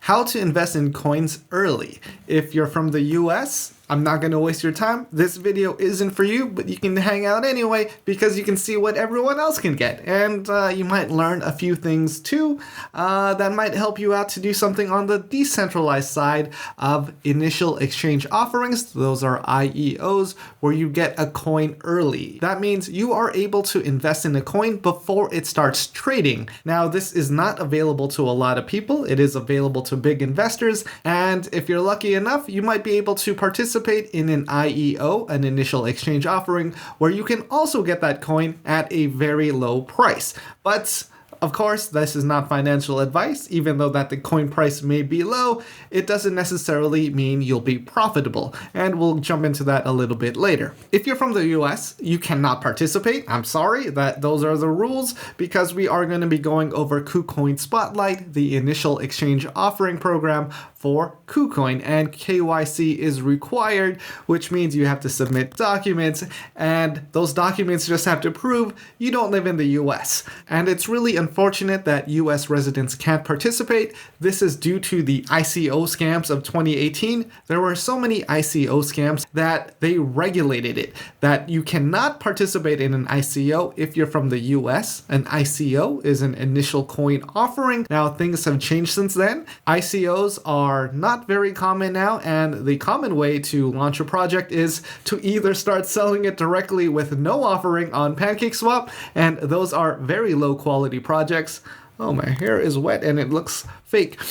how to invest in coins early. If you're from the US, I'm not going to waste your time. This video isn't for you, but you can hang out anyway because you can see what everyone else can get. And you might learn a few things too that might help you out to do something on the decentralized side of initial exchange offerings. Those are IEOs, where you get a coin early. That means you are able to invest in a coin before it starts trading. Now, this is not available to a lot of people. It is available to big investors. And if you're lucky enough, you might be able to participate in an IEO, an initial exchange offering, where you can also get that coin at a very low price. But of course, this is not financial advice. Even though that the coin price may be low, it doesn't necessarily mean you'll be profitable. And we'll jump into that a little bit later. If you're from the US, you cannot participate. I'm sorry that those are the rules, because we are going to be going over KuCoin Spotlight, the initial exchange offering program for KuCoin, and KYC is required, which means you have to submit documents, and those documents just have to prove you don't live in the US. And it's really unfortunate that US residents can't participate. This is due to the ICO scams of 2018. There were so many ICO scams that they regulated it, that you cannot participate in an ICO if you're from the US. An ICO is an initial coin offering. Now, things have changed since then. ICOs are not very common now, and the common way to launch a project is to either start selling it directly with no offering on PancakeSwap, and those are very low quality projects. Oh, my hair is wet and it looks fake.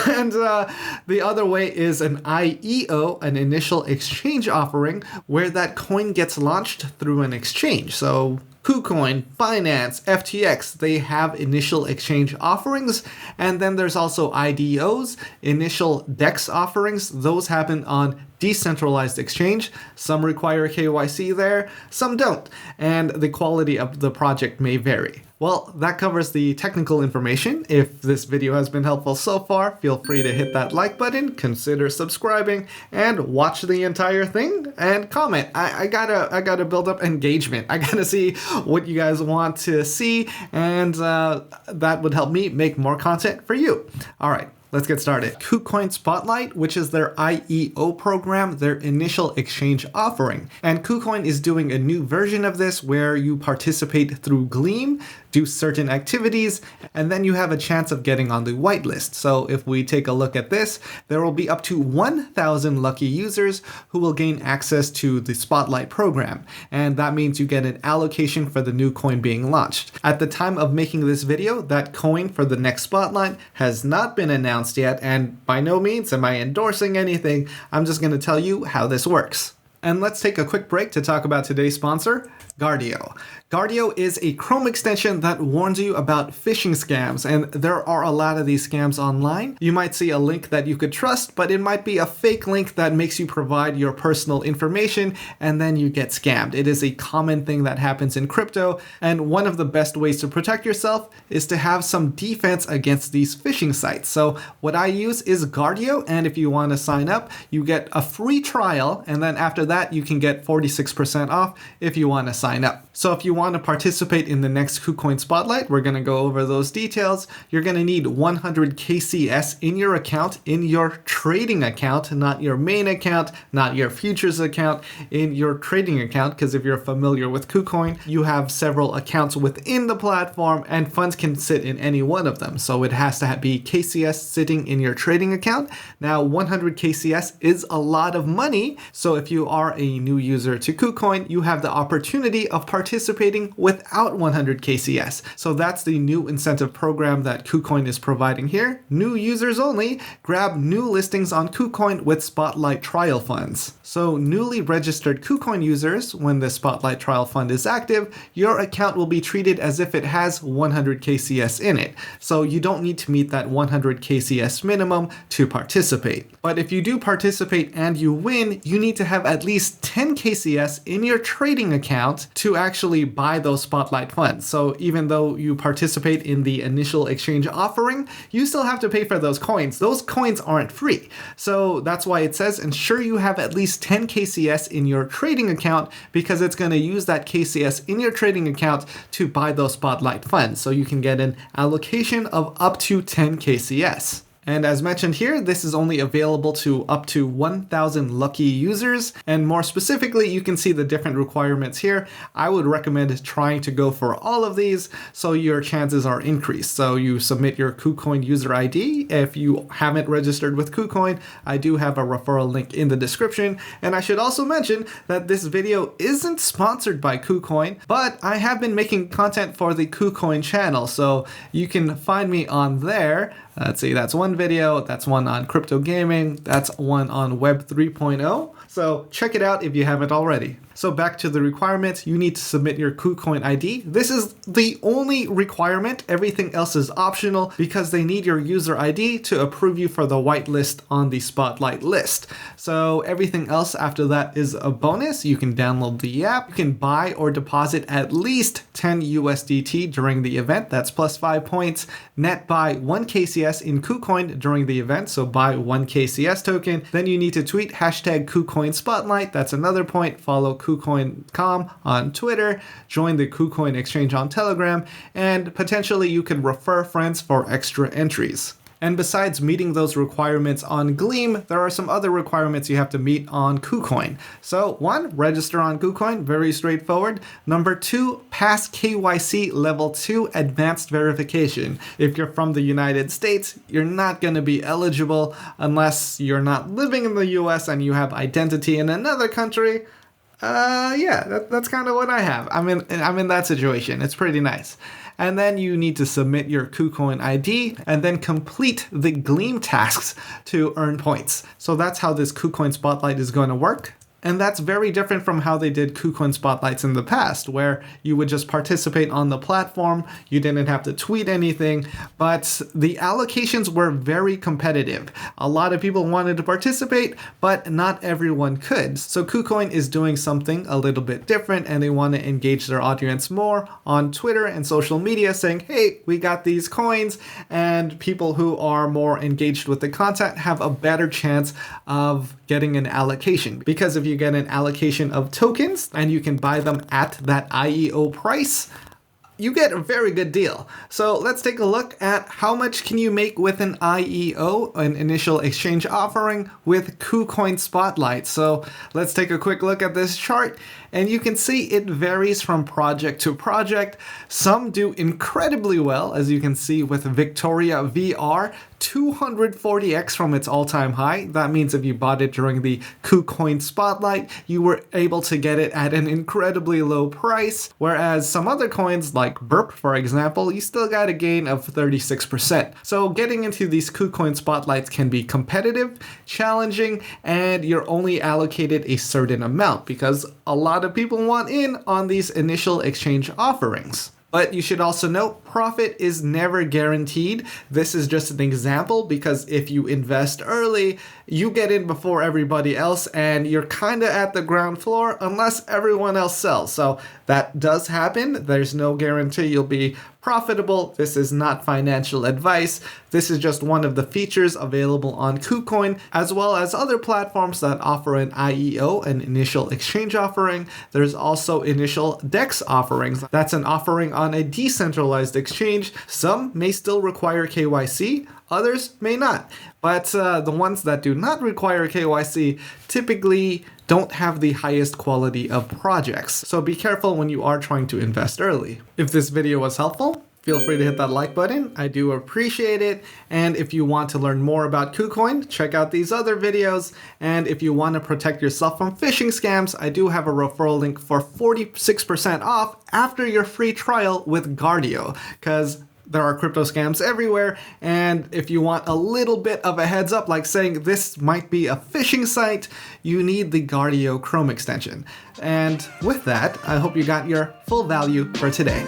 And the other way is an IEO, an initial exchange offering, where that coin gets launched through an exchange. So KuCoin, Binance, FTX, they have initial exchange offerings. And then there's also IDOs, initial DEX offerings. Those happen on decentralized exchange. Some require KYC there, some don't. And the quality of the project may vary. Well, that covers the technical information. If this video has been helpful so far, feel free to hit that like button, consider subscribing, and watch the entire thing and comment. I gotta build up engagement. I gotta see what you guys want to see, and that would help me make more content for you. All right. Let's get started. KuCoin Spotlight, which is their IEO program, their initial exchange offering. And KuCoin is doing a new version of this where you participate through Gleam, do certain activities, and then you have a chance of getting on the whitelist. So if we take a look at this, there will be up to 1,000 lucky users who will gain access to the Spotlight program. And that means you get an allocation for the new coin being launched. At the time of making this video, that coin for the next Spotlight has not been announced yet, and by no means am I endorsing anything. I'm just going to tell you how this works. And let's take a quick break to talk about today's sponsor, Guardio. Guardio is a Chrome extension that warns you about phishing scams, and there are a lot of these scams online. You might see a link that you could trust, but it might be a fake link that makes you provide your personal information, and then you get scammed. It is a common thing that happens in crypto, and one of the best ways to protect yourself is to have some defense against these phishing sites. So what I use is Guardio, and if you want to sign up, you get a free trial, and then after that, you can get 46% off if you want to sign up. So if you want to participate in the next KuCoin Spotlight, we're going to go over those details. You're going to need 100 KCS in your account, in your trading account, not your main account, not your futures account, in your trading account, because if you're familiar with KuCoin, you have several accounts within the platform and funds can sit in any one of them. So it has to be KCS sitting in your trading account. Now, 100 KCS is a lot of money. So if you are a new user to KuCoin, you have the opportunity of participating without 100 KCS. So that's the new incentive program that KuCoin is providing here. New users only. Grab new listings on KuCoin with Spotlight trial funds. So newly registered KuCoin users, when the Spotlight trial fund is active, your account will be treated as if it has 100 KCS in it. So you don't need to meet that 100 KCS minimum to participate. But if you do participate and you win, you need to have at least 10 KCS in your trading account to actually buy those Spotlight funds. So even though you participate in the initial exchange offering, you still have to pay for those coins. Those coins aren't free. So that's why it says ensure you have at least 10 KCS in your trading account, because it's going to use that KCS in your trading account to buy those Spotlight funds. So you can get an allocation of up to 10 KCS. And as mentioned here, this is only available to up to 1,000 lucky users. And more specifically, you can see the different requirements here. I would recommend trying to go for all of these so your chances are increased. So you submit your KuCoin user ID. If you haven't registered with KuCoin, I do have a referral link in the description. And I should also mention that this video isn't sponsored by KuCoin, but I have been making content for the KuCoin channel. So you can find me on there. Let's see, that's one video, that's one on crypto gaming, that's one on Web 3.0. So check it out if you haven't already. So back to the requirements, you need to submit your KuCoin ID. This is the only requirement. Everything else is optional because they need your user ID to approve you for the whitelist on the Spotlight list. So everything else after that is a bonus. You can download the app. You can buy or deposit at least 10 USDT during the event. That's plus 5 points. Net buy 1 KCS in KuCoin during the event. So buy 1 KCS token. Then you need to tweet hashtag KuCoin Spotlight. That's another point. Follow KuCoin.com on Twitter, join the KuCoin exchange on Telegram, and potentially you can refer friends for extra entries. And besides meeting those requirements on Gleam, there are some other requirements you have to meet on KuCoin. So 1, register on KuCoin, very straightforward. Number 2, pass KYC level 2 advanced verification. If you're from the United States, you're not going to be eligible unless you're not living in the US and you have identity in another country. That's kind of what I have. I'm in that situation. It's pretty nice. And then you need to submit your KuCoin ID and then complete the Gleam tasks to earn points. So that's how this KuCoin Spotlight is going to work. And that's very different from how they did KuCoin Spotlights in the past, where you would just participate on the platform, you didn't have to tweet anything, but the allocations were very competitive. A lot of people wanted to participate, but not everyone could. So KuCoin is doing something a little bit different, and they want to engage their audience more on Twitter and social media, saying, hey, we got these coins, and people who are more engaged with the content have a better chance of getting an allocation. Because if you get an allocation of tokens and you can buy them at that IEO price, you get a very good deal. So let's take a look at how much can you make with an IEO, an initial exchange offering, with KuCoin Spotlight. So let's take a quick look at this chart, and you can see it varies from project to project. Some do incredibly well, as you can see with Victoria VR, 240x from its all-time high. That means if you bought it during the KuCoin Spotlight, you were able to get it at an incredibly low price, whereas some other coins like Burp, for example, you still got a gain of 36%. So getting into these KuCoin Spotlights can be competitive, challenging, and you're only allocated a certain amount because a lot of people want in on these initial exchange offerings. But you should also note, profit is never guaranteed. This is just an example because if you invest early, you get in before everybody else and you're kind of at the ground floor unless everyone else sells. So that does happen. There's no guarantee you'll be profitable. This is not financial advice. This is just one of the features available on KuCoin, as well as other platforms that offer an IEO, an initial exchange offering. There's also initial DEX offerings. That's an offering on a decentralized exchange. Some may still require KYC, others may not. But the ones that do not require KYC typically don't have the highest quality of projects. So be careful when you are trying to invest early. If this video was helpful, feel free to hit that like button. I do appreciate it. And if you want to learn more about KuCoin, check out these other videos. And if you want to protect yourself from phishing scams, I do have a referral link for 46% off after your free trial with Guardio, because there are crypto scams everywhere, and if you want a little bit of a heads up, like saying this might be a phishing site, you need the Guardio Chrome extension. And with that, I hope you got your full value for today.